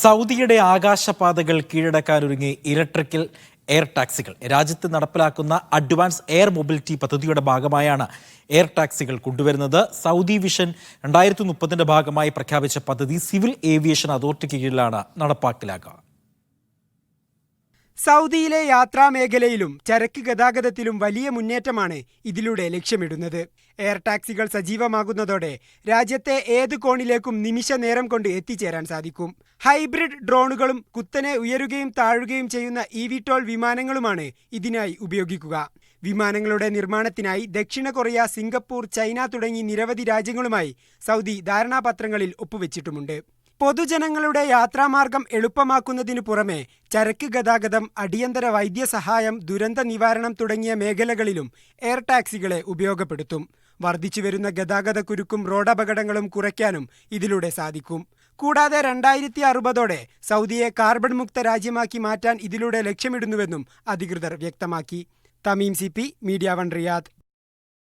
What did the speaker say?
സൗദിയുടെ ആകാശപാതകൾ കീഴടക്കാനൊരുങ്ങി electrical air ടാക്സികൾ. രാജ്യത്ത് നടപ്പിലാക്കുന്ന അഡ്വാൻസ് എയർ മൊബിലിറ്റി പദ്ധതിയുടെ ഭാഗമായാണ് എയർ ടാക്സികൾ കൊണ്ടുവരുന്നത്. സൗദി വിഷൻ 2030 ഭാഗമായി പ്രഖ്യാപിച്ച പദ്ധതി സിവിൽ ഏവിയേഷൻ അതോറിറ്റിക്ക് കീഴിലാണ് നടപ്പാക്കലാക്കുക. സൗദിയിലെ യാത്രാമേഖലയിലും ചരക്ക് ഗതാഗതത്തിലും വലിയ മുന്നേറ്റമാണ് ഇതിലൂടെ ലക്ഷ്യമിടുന്നത്. എയർ ടാക്സികൾ സജീവമാകുന്നതോടെ രാജ്യത്തെ ഏത് കോണിലേക്കും നിമിഷ നേരം കൊണ്ട് എത്തിച്ചേരാൻ സാധിക്കും. ഹൈബ്രിഡ് ഡ്രോണുകളും കുത്തനെ ഉയരുകയും താഴുകയും ചെയ്യുന്ന eVTOL വിമാനങ്ങളുമാണ് ഇതിനായി ഉപയോഗിക്കുക. വിമാനങ്ങളുടെ നിർമ്മാണത്തിനായി ദക്ഷിണ കൊറിയ, സിംഗപ്പൂർ, ചൈന തുടങ്ങി നിരവധി രാജ്യങ്ങളുമായി സൗദി ധാരണാപത്രങ്ങളിൽ ഒപ്പുവെച്ചിട്ടുമുണ്ട്. പൊതുജനങ്ങളുടെ യാത്രാമാർഗം എളുപ്പമാക്കുന്നതിനു പുറമെ ചരക്ക് ഗതാഗതം, അടിയന്തര വൈദ്യസഹായം, ദുരന്ത നിവാരണം തുടങ്ങിയ മേഖലകളിലും എയർ ടാക്സികളെ ഉപയോഗപ്പെടുത്തും. വർദ്ധിച്ചുവരുന്ന ഗതാഗത കുരുക്കും റോഡപകടങ്ങളും കുറയ്ക്കാനും ഇതിലൂടെ സാധിക്കും. കൂടാതെ 2060 സൗദിയെ കാർബൺ മുക്ത രാജ്യമാക്കി മാറ്റാൻ ഇതിലൂടെ ലക്ഷ്യമിടുന്നുവെന്നും അധികൃതർ വ്യക്തമാക്കി. Tamim CP, media 1 Riyadh.